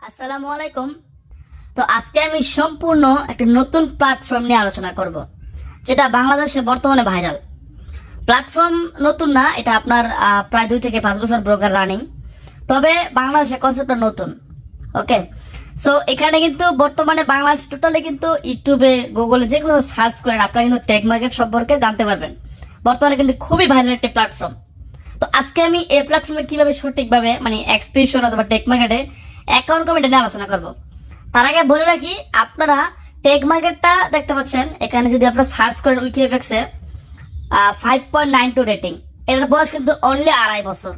আসসালামু আলাইকুম। তো আজকে আমি সম্পূর্ণ একটা নতুন প্ল্যাটফর্ম নিয়ে আলোচনা করব, যেটা বাংলাদেশে বর্তমানে ভাইরাল প্ল্যাটফর্ম। নতুন না, এটা আপনার প্রায় 2 থেকে 5 বছর ব্রোকার রানিং, তবে বাংলাদেশে কনসেপ্টটা নতুন। ওকে, সো এখানে কিন্তু বর্তমানে বাংলাদেশ টোটালি কিন্তু ইউটিউবে, গুগলে যে কোনো সার্চ করেন আপনারা কিন্তু টেক মার্কেট সম্পর্কে জানতে পারবেন। বর্তমানে কিন্তু খুবই ভাইরাল একটি প্ল্যাটফর্ম। তো আজকে আমি এই প্ল্যাটফর্মে কিভাবে সঠিকভাবে মানে এক্সপ্রেশন অথবা টেক মার্কেটে অ্যাকাউন্ট কমিটি নিয়ে আলোচনা করব। তার আগে বলে রাখি, আপনারা টেক মার্কেটটা দেখতে পাচ্ছেন এখানে, যদি আপনারা সার্চ করেন উইকিএফএক্সে 5.92 রেটিং, এটার বয়স কিন্তু অনলি 2.5 বছর।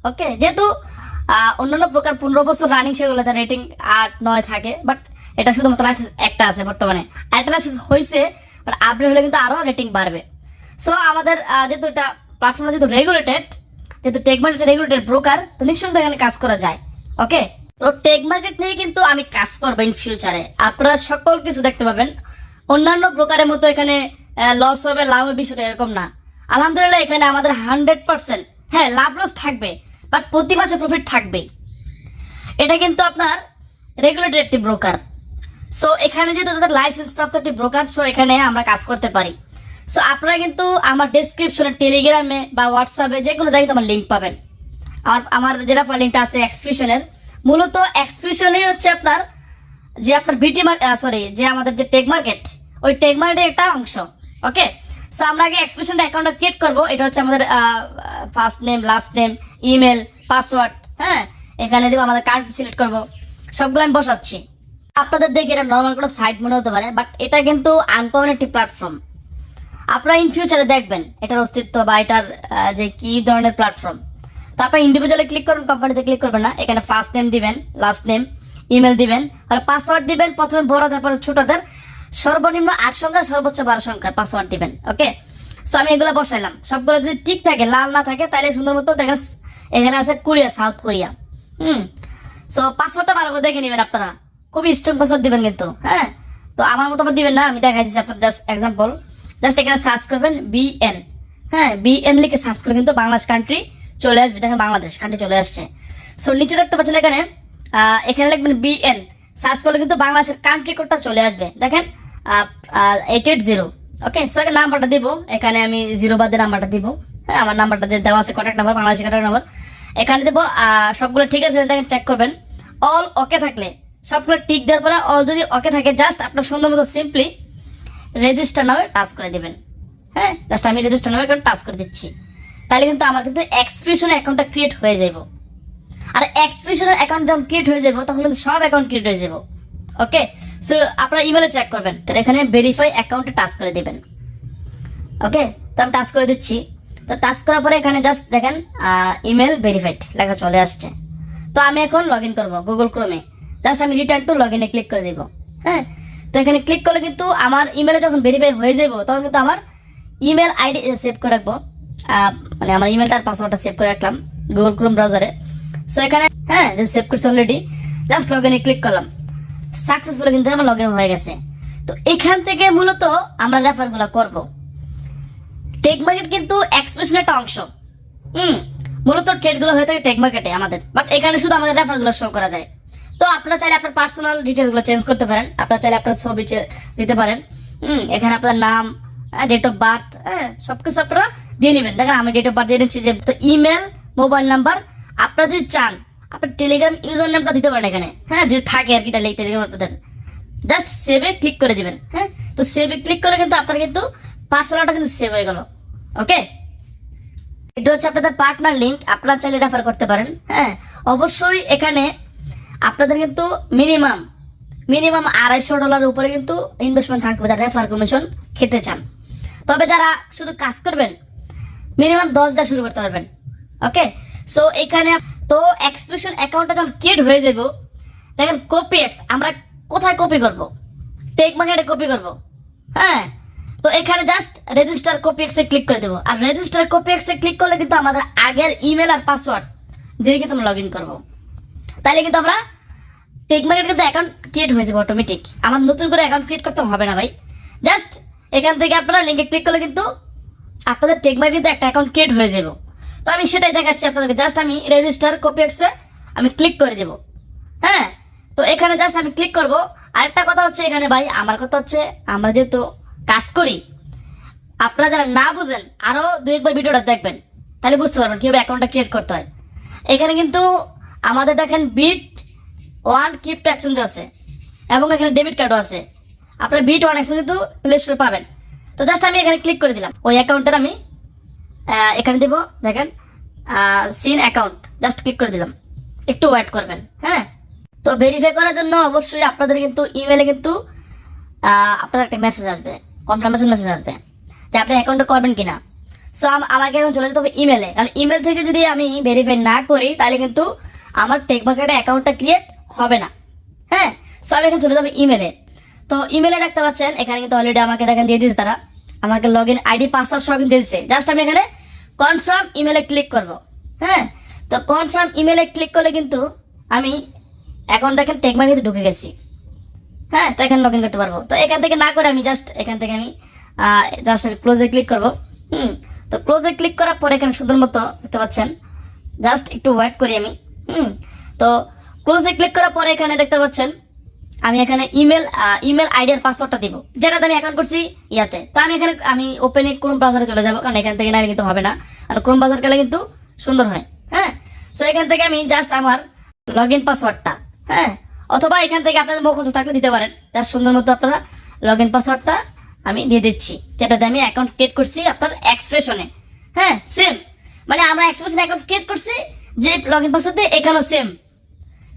ওকে, যেহেতু অন্যান্য প্রকার 15 বছর রানিং, সেগুলো তার রেটিং 8-9 থাকে, বাট এটা শুধুমাত্র লাইসেন্স একটা আছে বর্তমানে। একটা লাইসেন্স হয়েছে, বাট আপডেট হলে কিন্তু আরও রেটিং বাড়বে। সো আমাদের যেহেতু এটা প্ল্যাটফর্মটা যেহেতু রেগুলেটেড, যেহেতু টেক মার্কেট রেগুলেটেড ব্রোকার, তো নিঃসন্দেহে এখানে কাজ করা যায়। ওকে, তো টেক মার্কেট নিয়ে কিন্তু আমি কাজ করবো ইন ফিউচারে। আপনারা সকল কিছু দেখতে পাবেন। অন্যান্য ব্রোকারের মতো এখানে লস হবে লাভ হবে বিষয়টা এরকম না। আলহামদুলিল্লাহ এখানে আমাদের 100%, হ্যাঁ, লাভ লস থাকবে, বাট প্রতি মাসে প্রফিট থাকবেই। এটা কিন্তু আপনার রেগুলেটেড একটি ব্রোকার। সো এখানে যেহেতু তাদের লাইসেন্স প্রাপ্ত একটি ব্রোকার, সো এখানে আমরা কাজ করতে পারি। সো আপনারা কিন্তু আমার ডেসক্রিপশনে, টেলিগ্রামে বা হোয়াটসঅ্যাপে যে কোনো জায়গায় আমার লিঙ্ক পাবেন। আমার যেটা লিঙ্কটা আছে এক্সপ্রেশনের, মূলত এক্সপ্রেশনে হচ্ছে আপনার যে আপনার বিটি সরি যে আমাদের যে টেক মার্কেট, ওই টেক মার্কেটের একটা অংশ। ওকে, সো আমরা আগে এক্সপ্রেশনটা অ্যাকাউন্টটা ক্রিয়েট করবো। এটা হচ্ছে আমাদের first name, last name, email, password. হ্যাঁ, এখানে দেবো, আমাদের কান্ট্রি সিলেক্ট করবো, সবগুলো আমি বসাচ্ছি। আপনাদের দেখে এটা নর্মাল কোনো সাইট মনে হতে পারে, বাট এটা কিন্তু আনকমন একটি প্ল্যাটফর্ম। আপনারা ইন ফিউচারে দেখবেন এটার অস্তিত্ব বা এটার যে কি ধরনের প্ল্যাটফর্ম। তারপর ইন্ডিভিজুয়ালে ক্লিক করবেন, কোম্পানিতে ক্লিক করবেন না। এখানে ফার্স্ট নেম দিবেন, লাস্ট নেম, ইমেল দিবেন, আর পাসওয়ার্ড দিবেন। প্রথমে বড়, তারপরে ছোটদের সর্বনিম্ন 8 সংখ্যা, সর্বোচ্চ 12 সংখ্যার পাসওয়ার্ড দিবেন। ওকে, সো আমি এগুলো বসাইলাম। সবগুলো যদি ঠিক থাকে, লাল না থাকে, তাহলে সুন্দর মতো দেখেন এখানে আছে কোরিয়া, সাউথ কোরিয়া। সো পাসওয়ার্ডটা ভালো করে দেখে নেবেন আপনারা, খুবই স্ট্রং পাসওয়ার্ড দিবেন কিন্তু। হ্যাঁ, তো আমার মতো দিবেন না, আমি দেখাই দিচ্ছি আপনার জাস্ট এক্সাম্পল। জাস্ট এখানে সার্চ করবেন বিএন। হ্যাঁ, বিএন লিখে সার্চ করলে কিন্তু বাংলাদেশ কান্ট্রি চলে আসবে। দেখেন বাংলাদেশ কান্ট্রি চলে আসছে। সো নিচে দেখতে পাচ্ছেন এখানে এখানে লিখবেন বিএন, সার্চ করলে কিন্তু বাংলাদেশের কান্ট্রি কোডটা চলে আসবে। দেখেন 880। ওকে, সো এখানে নাম্বারটা দিব, এখানে আমি 0 বাদে নাম্বারটা দিব। হ্যাঁ, আমার নাম্বারটা দেওয়া আছে, কন্ট্যাক্ট নাম্বার, বাংলাদেশের কন্ট্যাক্ট নাম্বার এখানে দেবো। সবগুলো ঠিক আছে, দেখেন চেক করবেন। অল ওকে থাকলে, সবগুলো টিক দেওয়ার পরে অল যদি ওকে থাকে, জাস্ট আপনার সুন্দর মতো সিম্পলি রেজিস্টার নামে টাচ করে দেবেন। হ্যাঁ, জাস্ট আমি রেজিস্টার নামে এখন টাচ করে দিচ্ছি। তাহলে কিন্তু আমার কিন্তু এক্সপ্রেশন অ্যাকাউন্টটা ক্রিয়েট হয়ে যাব। আর এক্সপ্রেশনের অ্যাকাউন্ট যখন ক্রিয়েট হয়ে যাব, তখন কিন্তু সব অ্যাকাউন্ট ক্রিয়েট হয়ে যাব। ওকে, সো আপনারা ইমেলে চেক করবেন, তো এখানে ভেরিফাই অ্যাকাউন্টে টাচ করে দেবেন। ওকে, তো আমি টাচ করে দিচ্ছি। তো টাচ করার পরে এখানে জাস্ট দেখেন ইমেল ভেরিফাইড লেখা চলে আসছে। তো আমি এখন লগ ইন করবো গুগল ক্রোমে। জাস্ট আমি রিটার্ন টু লগ ইনে ক্লিক করে দেবো। হ্যাঁ, তো এখানে ক্লিক করলে কিন্তু আমার ইমেলে যখন ভেরিফাই হয়ে যাব, তখন কিন্তু আমার ইমেল আইডি সেভ করে রাখবো। মানে আমার ইমেলটার পাসওয়ার্ডটা সেভ করে রাখলাম গুগল ক্রোম ব্রাউজারে। সো এখানে হ্যাঁ, যে সেভ করছি অলরেডি, জাস্ট লগ ইনে ক্লিক করলাম। সাকসেসফুলি কিন্তু আমার লগ ইন হয়ে গেছে। তো এখান থেকে মূলত আমরা রেফারগুলো করবো। টেক মার্কেট কিন্তু এক্সপ্রেশনের একটা অংশ। মূলত ট্রেডগুলো হয়ে থাকে টেক মার্কেটে আমাদের, বাট এখানে শুধু আমাদের রেফারগুলো শো করা যায়। তো আপনারা চাইলে আপনার পার্সোনাল ডিটেলসগুলো চেঞ্জ করতে পারেন। আপনারা চাইলে আপনার ছবি দিতে পারেন। এখানে আপনার নাম, ডেট অফ বার্থ, সবকিছু আপনারা দিয়ে নেবেন। দেখেন আমি ডেট অফ বার্থ দিয়ে নিচ্ছি। যে তো ইমেল, মোবাইল নাম্বার, আপনারা যদি চান আপনার টেলিগ্রাম ইউজার নেমটা দিতে পারেন এখানে। হ্যাঁ, যদি থাকে আর কি টেলিগ্রাম আপনাদের, জাস্ট সেভে ক্লিক করে দিবেন। হ্যাঁ, তো সেভে ক্লিক করলে কিন্তু আপনার কিন্তু পার্সোনালটা কিন্তু সেভ হয়ে গেল। ওকে, এটা হচ্ছে আপনাদের পার্টনার লিঙ্ক, আপনারা চাইলে রেফার করতে পারেন। হ্যাঁ, অবশ্যই এখানে আপনাদের কিন্তু মিনিমাম $250 উপরে কিন্তু ইনভেস্টমেন্ট থাকবে, যারা রেফার কমিশন খেতে চান। তবে যারা শুধু কাজ করবেন, মিনিমাম 10 দিয়ে শুরু করতে পারবেন। ওকে, সো এখানে তো এক্সপ্রেশন অ্যাকাউন্টটা যখন ক্রিয়েট হয়ে যাব, দেখেন কপি এক্স, আমরা কোথায় কপি করব? টেক মার্কেটে কপি করব। হ্যাঁ, তো এখানে জাস্ট রেজিস্টার কপি এক্সে ক্লিক করে দেবো। আর রেজিস্টার কপি এক্সে ক্লিক করলে কিন্তু আমাদের আগের ইমেল আর পাসওয়ার্ড দিয়ে কিন্তু আমরা লগ ইন করবো। তাহলে কিন্তু আমরা টেক মার্কেট কিন্তু অ্যাকাউন্ট ক্রিয়েট হয়ে যাবে অটোমেটিক। আমার নতুন করে অ্যাকাউন্ট ক্রিয়েট করতে হবে না ভাই। জাস্ট এখান থেকে আপনারা লিঙ্কে ক্লিক করলে কিন্তু আপনাদের টেক মার্কেট কিন্তু একটা অ্যাকাউন্ট ক্রিয়েট হয়ে যাবে। তো আমি সেটাই দেখাচ্ছি আপনাদেরকে। জাস্ট আমি রেজিস্টার কপি এক্সে আমি ক্লিক করে দেবো। হ্যাঁ, তো এখানে জাস্ট আমি ক্লিক করব। আরেকটা কথা হচ্ছে এখানে ভাই, আমার কথা হচ্ছে আমরা যেহেতু কাজ করি, আপনারা যারা না বুঝেন আরো 2-1 বার ভিডিওটা দেখবেন, তাহলে বুঝতে পারবেন কিভাবে অ্যাকাউন্টটা ক্রিয়েট করতে হয়। এখানে কিন্তু আমাদের দেখেন বিট1 ক্রিপ্টো এক্সচেঞ্জ আছে এবং এখানে ডেবিট কার্ডও আছে। আপনারা বিট1 এক্সচেঞ্জ কিন্তু প্লে স্টোরে পাবেন। তো জাস্ট আমি এখানে ক্লিক করে দিলাম, ওই অ্যাকাউন্টের আমি এখানে দেবো, দেখেন সিন অ্যাকাউন্ট, জাস্ট ক্লিক করে দিলাম। একটু ওয়েট করবেন। হ্যাঁ, তো ভেরিফাই করার জন্য অবশ্যই আপনাদের কিন্তু ইমেলে কিন্তু আপনাদের একটা মেসেজ আসবে, কনফার্মেশন মেসেজ আসবে যে আপনি অ্যাকাউন্টটা করবেন কিনা। সো আমাকে এখন চলে যেতে হবে ইমেলে, কারণ ইমেল থেকে যদি আমি ভেরিফাই না করি তাহলে কিন্তু আমার টেক মার্কেটে অ্যাকাউন্টটা ক্রিয়েট হবে না। হ্যাঁ, সো আমি এখন চলে যাবো ইমেলে। তো ইমেলে দেখতে পাচ্ছেন এখানে কিন্তু অলরেডি আমাকে দেখেন দিয়ে দিয়েছে তারা, আমাকে লগ ইন আইডি পাসওয়ার্ড সব দিয়ে দিচ্ছে। জাস্ট আমি এখানে কনফার্ম ইমেলে ক্লিক করব। হ্যাঁ, তো কনফার্ম ইমেলে ক্লিক করলে কিন্তু আমি এখন দেখেন টেক মার্কেটে ঢুকে গেছি। হ্যাঁ, তো এখানে লগ ইন করতে পারবো। তো এখান থেকে না করে আমি জাস্ট এখান থেকে আমি জাস্ট ক্লোজে ক্লিক করবো। তো ক্লোজে ক্লিক করার পরে এখানে সুন্দর মতো দেখতে পাচ্ছেন, জাস্ট একটু ওয়েট করি আমি। তো ক্লোজে ক্লিক করার পরে এখানে দেখতে পাচ্ছেন আমি এখানে ইমেল আইডি আর পাসওয়ার্ডটা দিব, যেটাতে আমি অ্যাকাউন্ট করছি ইয়াতে। তো আমি এখানে ওপেনে ক্রোম ব্রাউজারে চলে যাবো, কারণ এখান থেকে না কিন্তু হবে না, আর ক্রোম ব্রাউজার গেলে কিন্তু সুন্দর হয়। হ্যাঁ, সো এখান থেকে আমি জাস্ট আমার লগ ইন পাসওয়ার্ডটা, হ্যাঁ, অথবা এখান থেকে আপনাদের মুখস্থ থাকলে দিতে পারেন, জাস্ট সুন্দর মতো আপনারা লগ ইন পাসওয়ার্ডটা আমি দিয়ে দিচ্ছি, যেটাতে আমি অ্যাকাউন্ট ক্রিয়েট করছি আপনার এক্সপ্রেশনে। হ্যাঁ, সেম, মানে আমরা এক্সপ্রেশনে অ্যাকাউন্ট ক্রিয়েট করছি যে লগ ইন পাসওয়ার্ড দিয়ে, এখানেও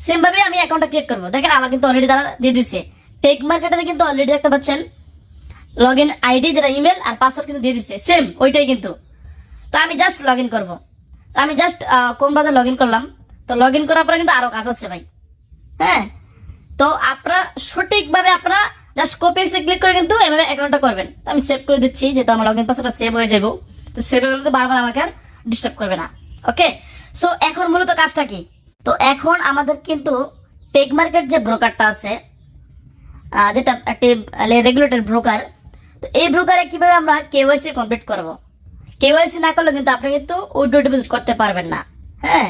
সেম ভাবে আমি অ্যাকাউন্টটা ক্রিয়েট করবো। দেখেন আমার কিন্তু অলরেডি তারা দিয়ে দিচ্ছে, টেক মার্কেটারে কিন্তু অলরেডি দেখতে পাচ্ছেন লগ ইন আইডি যেটা ইমেল আর পাসওয়ার্ড কিন্তু দিয়ে দিচ্ছে, সেম ওইটাই কিন্তু। তো আমি জাস্ট লগ ইন করবো। আমি জাস্ট কোন বাজার লগ ইন করলাম। তো লগ ইন করার পরে কিন্তু আরো কাজ আছে ভাই। হ্যাঁ, তো আপনারা সঠিকভাবে আপনারা জাস্ট কপি এসে ক্লিক করে কিন্তু এভাবে অ্যাকাউন্টটা করবেন। তো আমি সেভ করে দিচ্ছি, যেহেতু আমার লগ ইন পাসওয়ার্ডটা সেভ হয়ে যাবো। তো সেভ হয়ে গেলে তো বারবার আমাকে আর ডিস্টার্ব করবে না। ওকে, সো এখন মূলত কাজটা কি? তো এখন আমাদের কিন্তু টেক মার্কেট যে ব্রোকারটা আছে, যেটা একটি রেগুলেটেড ব্রোকার, তো এই ব্রোকারে কিভাবে আমরা কেওয়াইসি কমপ্লিট করব। কেওয়াইসি না করলে কিন্তু আপনি কিন্তু উইথড্র ডিপোজিট করতে পারবেন না। হ্যাঁ,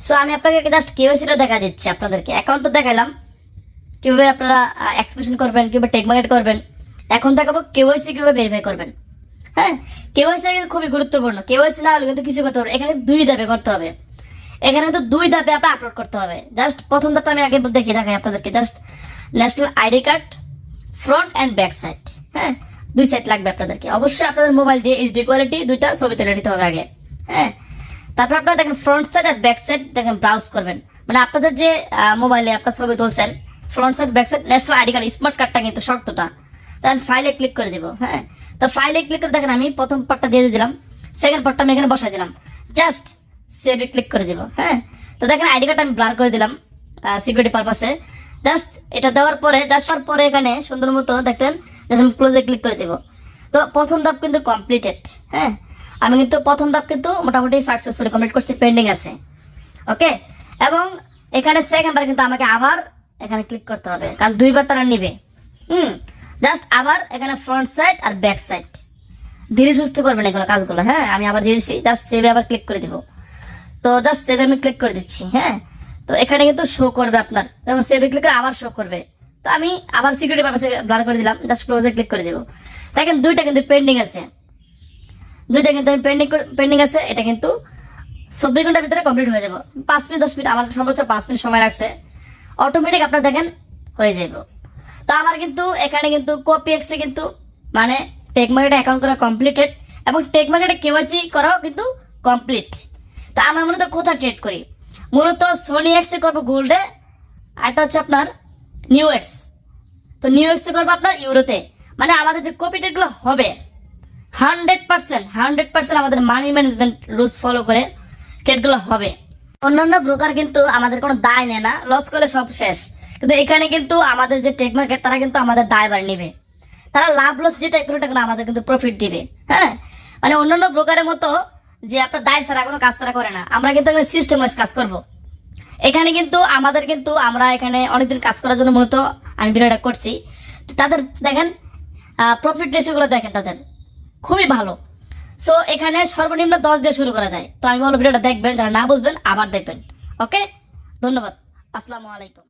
সো আমি আপনাকে জাস্ট কেওয়াইসিটা দেখা দিচ্ছি আপনাদেরকে। অ্যাকাউন্ট তো দেখাইলাম কিভাবে আপনারা এক্সপ্রেশন করবেন, কিভাবে টেক মার্কেট করবেন। এখন দেখাবো কেওয়াইসি কিভাবে ভেরিফাই করবেন। হ্যাঁ, কেওয়াইসি কিন্তু খুবই গুরুত্বপূর্ণ। কেওয়াইসি না হলে কিন্তু কিছু করতে পারবে। এখানে 2 ধাপে করতে হবে, এখানে তো 2 ধাপে আপনার আপলোড করতে হবে। জাস্ট প্রথম ধাপটা আমি আগে দেখাই আপনাদেরকে। Just national ID card front and back side, হ্যাঁ 2 সাইড লাগবে আপনাদেরকে। অবশ্যই আপনাদের মোবাইল দিয়ে এইচডি কোয়ালিটি 2টা ছবি তুলে নিতে হবে আগে। হ্যাঁ, তারপর আপনারা দেখেন ফ্রন্ট সাইড আর ব্যাক সাইড দেখেন ব্রাউজ করবেন, মানে আপনাদের যে মোবাইলে আপনার ছবি তুলছেন front side back side national ID card smart কার্ডটা কিন্তু শক্তটা। তাই আমি ফাইলে ক্লিক করে দেবো। হ্যাঁ, তো ফাইলে ক্লিক করে দেখেন আমি প্রথম পার্টটা দিয়ে দিলাম, সেকেন্ড পার্টটা আমি এখানে বসাই দিলাম, জাস্ট সেভে ক্লিক করে দেবো। হ্যাঁ, তো দেখেন আইডি কার্ডটা আমি ব্লার করে দিলাম সিকিউরিটি পারপাসে। জাস্ট এটা দেওয়ার পরে এখানে সুন্দর মতো দেখতেন জাস্ট আমি ক্লোজে ক্লিক করে দেবো। তো প্রথম ধাপ কিন্তু কমপ্লিটেড। হ্যাঁ, আমি কিন্তু প্রথম ধাপ কিন্তু মোটামুটি সাকসেসফুলি কমপ্লিট করছি, পেন্ডিং আছে। ওকে, এবং এখানে সেকেন্ড বার কিন্তু আমাকে আবার এখানে ক্লিক করতে হবে, কারণ 2 বার তারা নিবে। জাস্ট আবার এখানে ফ্রন্ট সাইড আর ব্যাক সাইড ধীরে সুস্থ করবেন এগুলো কাজগুলো। হ্যাঁ, আমি আবার দিয়েছি, জাস্ট সেভে আবার ক্লিক করে দিব। তো জাস্ট সেভে আমি ক্লিক করে দিচ্ছি। হ্যাঁ, তো এখানে কিন্তু শো করবে আপনার, যখন সেভে ক্লিক করে আবার শো করবে। তো আমি আবার সিকিউরিটি পারপাসে ব্লার করে দিলাম, জাস্ট ক্লোজে ক্লিক করে দেবো। দেখেন 2টা কিন্তু পেন্ডিং আছে, 2টা কিন্তু আমি পেন্ডিং আছে। এটা কিন্তু 24 ঘন্টার ভিতরে কমপ্লিট হয়ে যাবে। 5 মিনিট 10 মিনিট, আমার সর্বোচ্চ 5 মিনিট সময় লাগছে। অটোমেটিক আপনারা দেখেন হয়ে যাবে। তো আমার কিন্তু এখানে কিন্তু কপি এক্সে কিন্তু মানে টেক মার্কেটে অ্যাকাউন্ট করা কমপ্লিটেড এবং টেক মার্কেটে কেওয়াইসি করাও কিন্তু কমপ্লিট। তা আমরা মূলত কোথায় ট্রেড করি? মূলত সোনি এক্সে করবো গোল্ডে, আরটা হচ্ছে আপনার নিউ এক্স। তো নিউ এক্সে করবো আপনার ইউরোতে। মানে আমাদের যে কপি ট্রেডগুলো হবে 100% আমাদের মানি ম্যানেজমেন্ট রুলস ফলো করে ট্রেডগুলো হবে। অন্যান্য ব্রোকার কিন্তু আমাদের কোনো দায় নেয় না, লস করলে সব শেষ। কিন্তু এখানে কিন্তু আমাদের যে টেক মার্কেট তারা কিন্তু আমাদের দায়ভার নেবে, তারা লাভ লস যেটাই করুক না আমাদের কিন্তু প্রফিট দিবে। হ্যাঁ, মানে অন্যান্য ব্রোকারের মতো যে আপনার দায় ছাড়া কোনো কাজ তারা করে না, আমরা কিন্তু এখানে সিস্টেম ওয়াইজ কাজ করব। এখানে কিন্তু আমাদের কিন্তু আমরা এখানে অনেকদিন কাজ করার জন্য মূলত আমি ভিডিওটা করছি। তাদের দেখেন প্রফিট রেশিওগুলো দেখেন তাদের খুবই ভালো। সো এখানে সর্বনিম্ন 10 দিয়ে শুরু করা যায়। তো আমি বলবো ভিডিওটা দেখবেন, যারা না বুঝবেন আবার দেখবেন। ওকে, ধন্যবাদ, আসসালামু আলাইকুম।